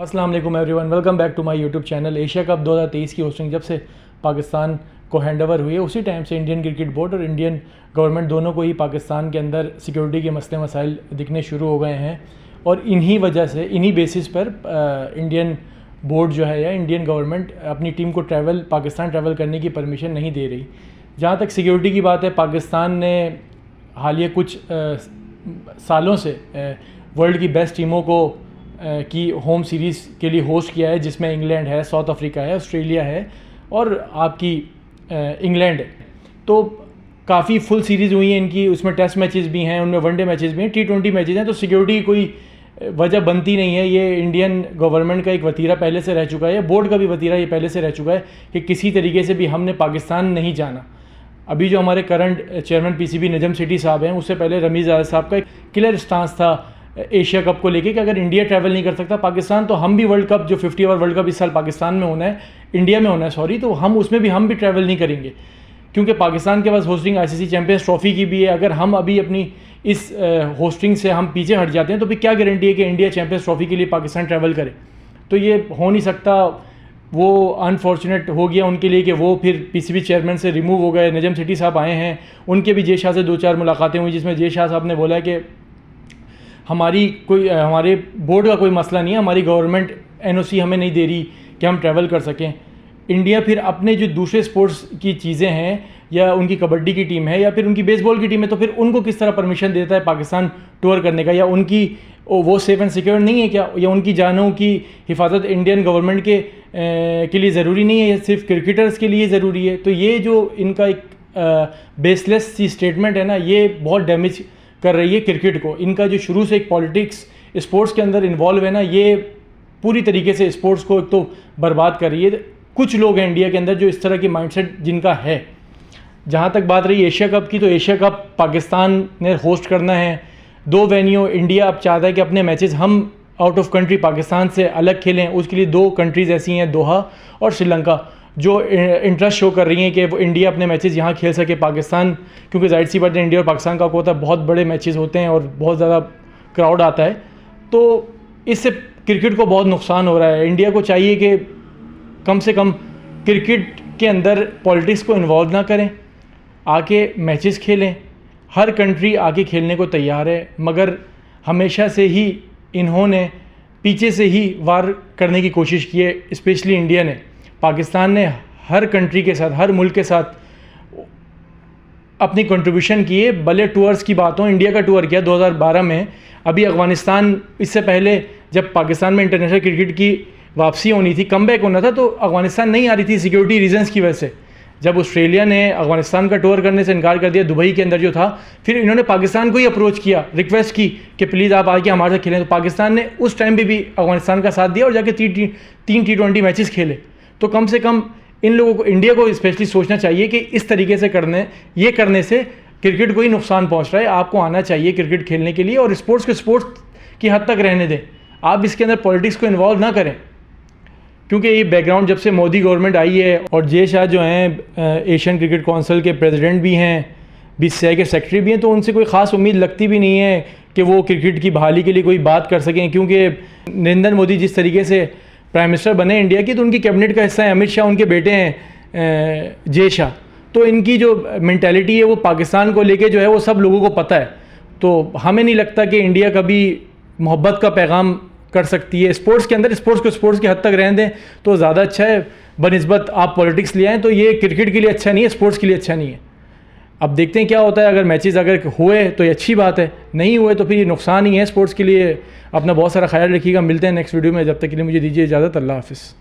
अस्सलाम वालेकुम everyone, welcome back to my YouTube channel. Asia Cup 2023 की होस्टिंग जब से पाकिस्तान को हैंडओवर हुई है उसी टाइम से इंडियन क्रिकेट बोर्ड और इंडियन गवर्नमेंट दोनों को ही पाकिस्तान के अंदर सिक्योरिटी के मसले मसाइल दिखने शुरू हो गए हैं और इन्हीं वजह से इन्हीं बेसिस पर इंडियन बोर्ड जो है या इंडियन गवर्नमेंट अपनी टीम को पाकिस्तान ट्रैवल करने की परमिशन नहीं दे रही। जहाँ तक सिक्योरिटी की बात है, पाकिस्तान ने हालिया कुछ सालों से वर्ल्ड की बेस्ट टीमों को की होम सीरीज़ के लिए होस्ट किया है, जिसमें इंग्लैंड है, साउथ अफ्रीका है, ऑस्ट्रेलिया है और आपकी इंग्लैंड है। तो काफ़ी फुल सीरीज़ हुई है इनकी, उसमें टेस्ट मैचेस भी हैं, उनमें वनडे मैचेस भी हैं, T20 मैचेस हैं। तो सिक्योरिटी की कोई वजह बनती नहीं है। ये इंडियन गवर्नमेंट का एक वतीरा पहले से रह चुका है, बोर्ड का भी वतीरा ये पहले से रह चुका है कि किसी तरीके से भी हमने पाकिस्तान नहीं जाना। अभी जो हमारे current chairman PCB Najam Sethi साहब हैं, उससे पहले रमीज़ आज़ाद साहब का एक क्लियर स्टांस था एशिया कप को लेके कि अगर इंडिया ट्रैवल नहीं कर सकता पाकिस्तान, तो हम भी वर्ल्ड कप जो 50 ओवर वर्ल्ड कप इस साल पाकिस्तान में होना है, इंडिया में होना है सॉरी, तो हम उसमें भी हम भी ट्रैवल नहीं करेंगे क्योंकि पाकिस्तान के पास होस्टिंग ICC चैम्पियंस ट्रॉफी की भी है। अगर हम अभी अपनी इस होस्टिंग से हम पीछे हट जाते हैं तो फिर क्या गारंटी है कि इंडिया चैम्पियंस ट्रॉफी के लिए पाकिस्तान ट्रैवल करे? तो ये हो नहीं सकता। वो अनफॉर्चुनेट हो गया उनके लिए कि वो फिर PCB चेयरमैन से रिमूव हो गए। नजम सेठी साहब आए हैं, उनके भी जय शाह से 2-4 मुलाकातें हुई जिसमें जय शाह साहब ने बोला कि हमारे बोर्ड का कोई मसला नहीं है, हमारी गवर्नमेंट NOC हमें नहीं दे रही कि हम ट्रैवल कर सकें। इंडिया फिर अपने जो दूसरे स्पोर्ट्स की चीज़ें हैं या उनकी कबड्डी की टीम है या फिर उनकी बेसबॉल की टीम है, तो फिर उनको किस तरह परमिशन देता है पाकिस्तान टूर करने का? या उनकी वो सेफ़ एंड सिक्योर नहीं है क्या? या उनकी जानों की हिफाजत इंडियन गवर्नमेंट के लिए ज़रूरी नहीं है, या सिर्फ क्रिकेटर्स के लिए ज़रूरी है? तो ये जो इनका एक बेसलेस सी स्टेटमेंट है ना, ये बहुत डैमेज कर रही है क्रिकेट को। इनका जो शुरू से एक पॉलिटिक्स स्पोर्ट्स के अंदर इन्वॉल्व है ना, ये पूरी तरीके से स्पोर्ट्स को एक तो बर्बाद कर रही है। कुछ लोग हैं इंडिया के अंदर जो इस तरह की माइंडसेट जिनका है। जहाँ तक बात रही एशिया कप की, तो एशिया कप पाकिस्तान ने होस्ट करना है। 2 वेन्यू इंडिया अब चाहता है कि अपने मैचेस हम आउट ऑफ कंट्री पाकिस्तान से अलग खेलें। उसके लिए 2 कंट्रीज़ ऐसी हैं, दोहा और श्रीलंका, जो इंटरेस्ट शो कर रही हैं कि वो इंडिया अपने मैचेस यहाँ खेल सके। पाकिस्तान, क्योंकि जाहिर सी बात है इंडिया और पाकिस्तान का होता है बहुत बड़े मैचेस होते हैं और बहुत ज़्यादा क्राउड आता है, तो इससे क्रिकेट को बहुत नुकसान हो रहा है। इंडिया को चाहिए कि कम से कम क्रिकेट के अंदर पॉलिटिक्स को इन्वॉल्व ना करें, आके मैचेस खेलें। हर कंट्री आके खेलने को तैयार है, मगर हमेशा से ही इन्होंने पीछे से ही वार करने की कोशिश की है, स्पेशली इंडिया ने। पाकिस्तान ने हर कंट्री के साथ, हर मुल्क के साथ अपनी कंट्रीब्यूशन की है। भले टूर्स की बात हो, इंडिया का टूर किया 2012 में। अभी अफ़गानिस्तान, इससे पहले जब पाकिस्तान में इंटरनेशनल क्रिकेट की वापसी होनी थी, कमबैक होना था, तो अफ़गानिस्तान नहीं आ रही थी सिक्योरिटी रीजंस की वजह से। जब ऑस्ट्रेलिया ने अफ़गानिस्तान का टूर करने से इनकार कर दिया दुबई के अंदर जो था, फिर इन्होंने पाकिस्तान को ही अप्रोच किया, रिक्वेस्ट की कि प्लीज़ आप आके हमारे साथ खेलें। तो पाकिस्तान ने उस टाइम भी अफ़गानिस्तान का साथ दिया और जाके 3 T20 मैचेस खेले। तो कम से कम इन लोगों को, इंडिया को स्पेशली सोचना चाहिए कि इस तरीके से ये करने से क्रिकेट को ही नुकसान पहुंच रहा है। आपको आना चाहिए क्रिकेट खेलने के लिए और स्पोर्ट्स को स्पोर्ट्स की हद तक रहने दें। आप इसके अंदर पॉलिटिक्स को इन्वॉल्व ना करें, क्योंकि ये बैकग्राउंड जब से मोदी गवर्नमेंट आई है, और जय शाह जो हैं एशियन क्रिकेट काउंसिल के प्रेसिडेंट भी हैं, BCCI के सेक्रेटरी भी हैं, तो उनसे कोई ख़ास उम्मीद लगती भी नहीं है कि वो क्रिकेट की बहाली के लिए कोई बात कर सकें। क्योंकि नरेंद्र मोदी जिस तरीके से प्राइम मिनिस्टर बने इंडिया की, तो उनकी कैबिनेट का हिस्सा है अमित शाह, उनके बेटे हैं जय शाह। तो इनकी जो मेंटालिटी है वो पाकिस्तान को लेके जो है वो सब लोगों को पता है। तो हमें नहीं लगता कि इंडिया कभी मोहब्बत का पैगाम कर सकती है स्पोर्ट्स के अंदर। स्पोर्ट्स को स्पोर्ट्स की हद तक रहने दें तो ज़्यादा अच्छा है, बनिस्बत आप पॉलिटिक्स ले आएँ। तो ये क्रिकेट के लिए अच्छा नहीं है, स्पोर्ट्स के लिए अच्छा नहीं है। अब देखते हैं क्या होता है। अगर मैचेस अगर हुए तो ये अच्छी बात है, नहीं हुए तो फिर ये नुकसान ही है स्पोर्ट्स के लिए। अपना बहुत सारा ख्याल रखिएगा। मिलते हैं नेक्स्ट वीडियो में, जब तक के लिए मुझे दीजिए इजाज़त। अल्लाह हाफ़िज़।